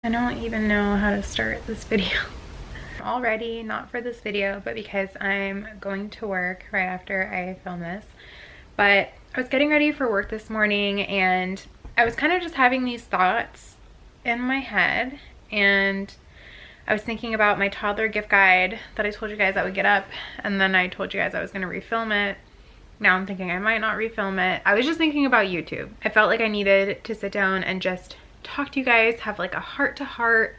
I don't even know how to start this video. All ready, not for this video, but because I'm going to work right after I film this. But I was getting ready for work this morning and I was kind of just having these thoughts in my head, and I was thinking about my toddler gift guide that I told you guys I would get up, and then I told you guys I was going to refilm it. Now I'm thinking I might not refilm it. I was just thinking about YouTube. I felt like I needed to sit down and just talk to you guys, have like a heart-to-heart,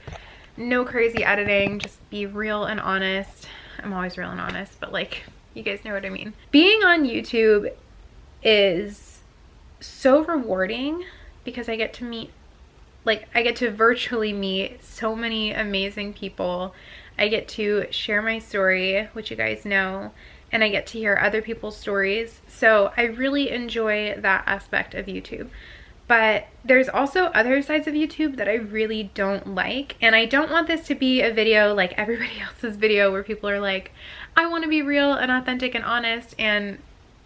no crazy editing, just be real and honest. I'm always real and honest, but like, you guys know what I mean. Being on YouTube is so rewarding because I get to meet, like, I get to virtually meet so many amazing people. I get to share my story, which you guys know, and I get to hear other people's stories. So I really enjoy that aspect of YouTube. But there's also other sides of YouTube that I really don't like. And I don't want this to be a video like everybody else's video where people are like, I want to be real and authentic and honest. And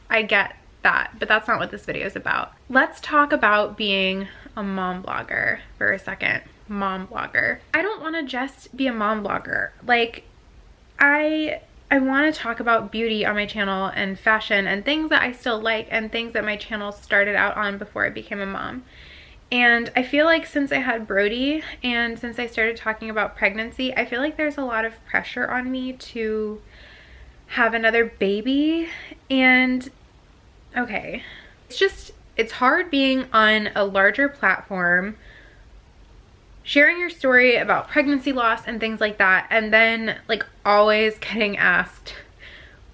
I get that, but that's not what this video is about. Let's talk about being a mom blogger for a second. Mom blogger. I don't want to just be a mom blogger. Like, I want to talk about beauty on my channel and fashion and things that I still like and things that my channel started out on before I became a mom. And I feel like since I had Brody and since I started talking about pregnancy, I feel like there's a lot of pressure on me to have another baby. And okay, it's hard being on a larger platform, sharing your story about pregnancy loss and things like that, and then like always getting asked,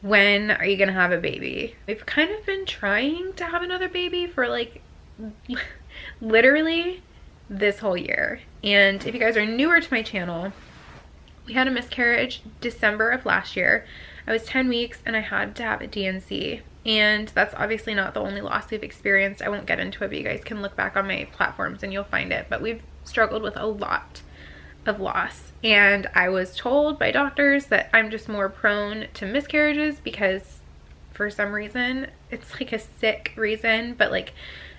when are you gonna have a baby? We've kind of been trying to have another baby for like literally this whole year. And if you guys are newer to my channel, we had a miscarriage December of last year. I was 10 weeks and I had to have a DNC. And that's obviously not the only loss we've experienced. I won't get into it, but you guys can look back on my platforms and you'll find it. But we've struggled with a lot of loss. And I was told by doctors that I'm just more prone to miscarriages because for some reason, it's like a sick reason, but like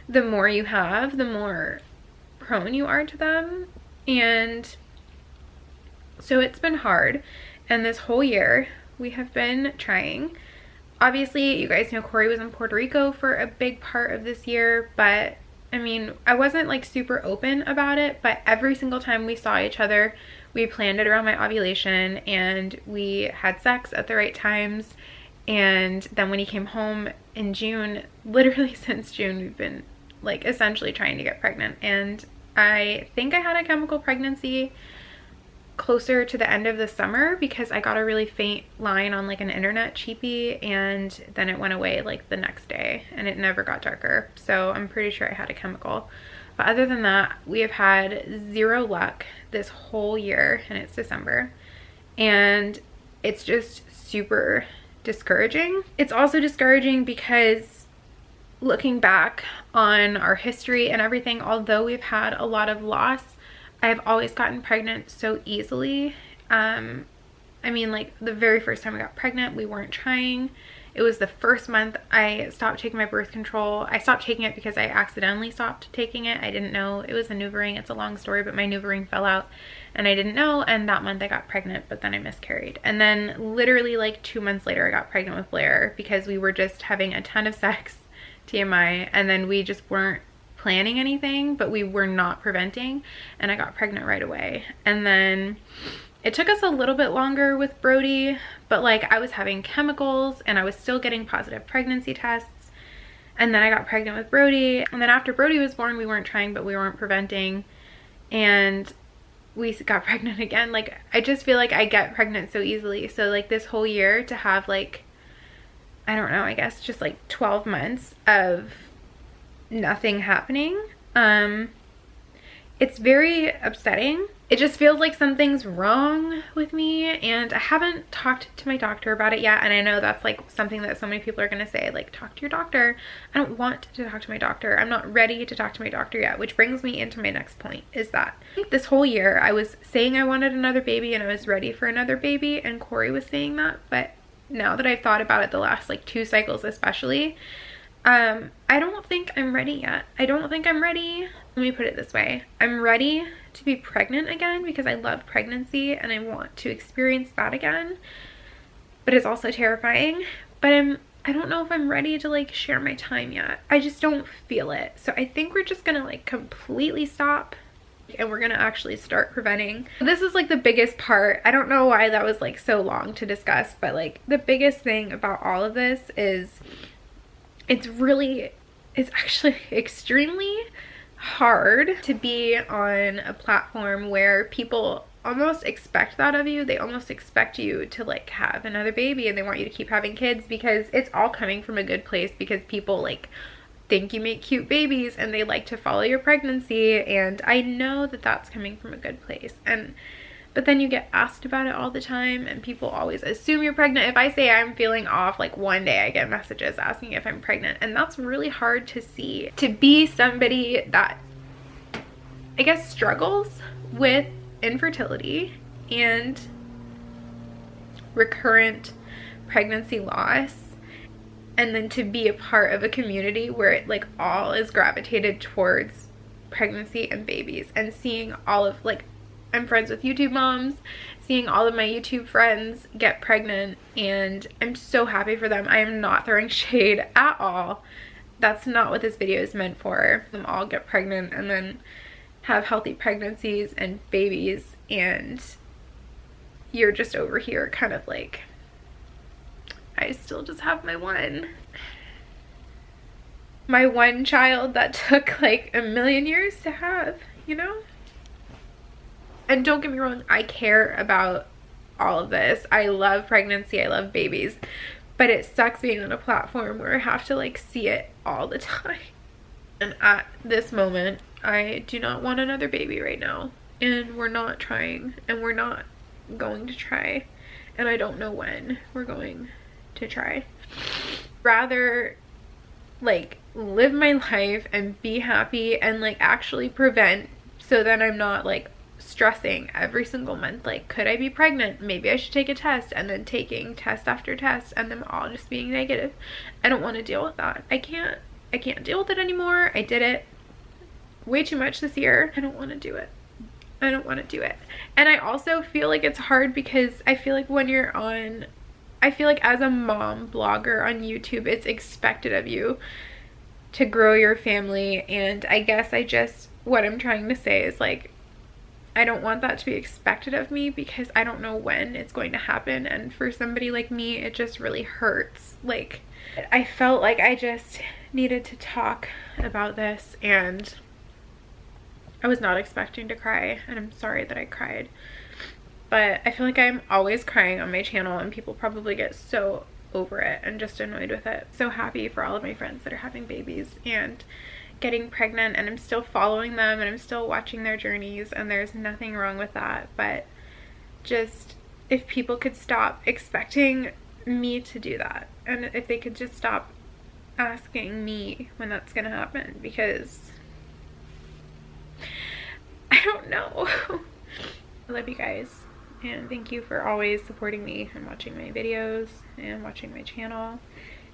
the more you have, the more prone you are to them. And so it's been hard. And this whole year we have been trying. Obviously, you guys know Corey was in Puerto Rico for a big part of this year, but I mean, I wasn't like super open about it, but every single time we saw each other, we planned it around my ovulation and we had sex at the right times. And then when he came home in June, literally since June, we've been like essentially trying to get pregnant. And I think I had a chemical pregnancy closer to the end of the summer because I got a really faint line on like an internet cheapie, and then it went away like the next day and it never got darker. So I'm pretty sure I had a chemical. But other than that, we have had zero luck this whole year, and it's December. And it's just super discouraging. It's also discouraging because looking back on our history and everything, although we've had a lot of loss, I've always gotten pregnant so easily. I mean, like the very first time I got pregnant, we weren't trying. It was the first month I stopped taking my birth control. I stopped taking it because I accidentally stopped taking it. I didn't know it was a NuvaRing. It's a long story, but my NuvaRing fell out and I didn't know. And that month I got pregnant, but then I miscarried. And then literally like 2 months later, I got pregnant with Blair because we were just having a ton of sex, TMI, and then we just weren't planning anything, but we were not preventing, and I got pregnant right away. And then it took us a little bit longer with Brody, but like I was having chemicals and I was still getting positive pregnancy tests, and then I got pregnant with Brody. And then after Brody was born, we weren't trying, but we weren't preventing, and we got pregnant again. Like I just feel like I get pregnant so easily. So like this whole year to have like, I don't know, I guess just like 12 months of nothing happening, it's very upsetting. It just feels like something's wrong with me, and I haven't talked to my doctor about it yet. And I know that's like something that so many people are gonna say, like, talk to your doctor. I don't want to talk to my doctor. I'm not ready to talk to my doctor yet, which brings me into my next point, is that I think this whole year I was saying I wanted another baby and I was ready for another baby, and Corey was saying that. But now that I've thought about it the last like 2 cycles especially, I don't think I'm ready yet. I don't think I'm ready. Let me put it this way. I'm ready to be pregnant again because I love pregnancy and I want to experience that again. But it's also terrifying. But I don't know if I'm ready to like share my time yet. I just don't feel it. So I think we're just gonna like completely stop and we're gonna actually start preventing. This is like the biggest part. I don't know why that was like so long to discuss, but like the biggest thing about all of this is it's actually extremely hard to be on a platform where people almost expect that of you. They almost expect you to like have another baby and they want you to keep having kids because it's all coming from a good place, because people like think you make cute babies and they like to follow your pregnancy, and I know that that's coming from a good place. But then you get asked about it all the time and people always assume you're pregnant. If I say I'm feeling off, like one day I get messages asking if I'm pregnant, and that's really hard to see. To be somebody that I guess struggles with infertility and recurrent pregnancy loss, and then to be a part of a community where it like all is gravitated towards pregnancy and babies, and seeing all of like, I'm friends with YouTube moms, seeing all of my YouTube friends get pregnant, and I'm so happy for them. I am not throwing shade at all. That's not what this video is meant for. Them all get pregnant and then have healthy pregnancies and babies, and you're just over here kind of like, I still just have my one child that took like a million years to have, you know? And don't get me wrong, I care about all of this. I love pregnancy, I love babies, but it sucks being on a platform where I have to like see it all the time. And at this moment, I do not want another baby right now, and we're not trying, and we're not going to try, and I don't know when we're going to try. Rather like live my life and be happy and like actually prevent, so that I'm not like stressing every single month like, could I be pregnant, maybe I should take a test, and then taking test after test and them all just being negative. I don't want to deal with that. I can't deal with it anymore. I did it way too much this year. I don't want to do it. I don't want to do it. And I also feel like it's hard because I feel like when you're on, I feel like as a mom blogger on YouTube, it's expected of you to grow your family. And I guess what I'm trying to say is like, I don't want that to be expected of me because I don't know when it's going to happen. And for somebody like me, it just really hurts. Like, I felt like I just needed to talk about this, and I was not expecting to cry, and I'm sorry that I cried. But I feel like I'm always crying on my channel, and people probably get so over it and just annoyed with it. So happy for all of my friends that are having babies and getting pregnant, and I'm still following them and I'm still watching their journeys, and there's nothing wrong with that. But just if people could stop expecting me to do that, and if they could just stop asking me when that's gonna happen, because I don't know. I love you guys, and thank you for always supporting me and watching my videos and watching my channel,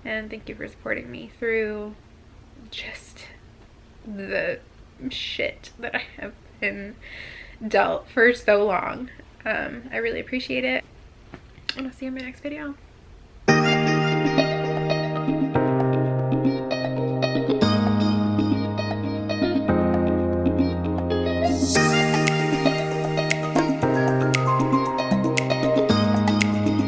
and thank you for supporting me through just the shit that I have been dealt for so long. I really appreciate it, and I'll see you in my next video.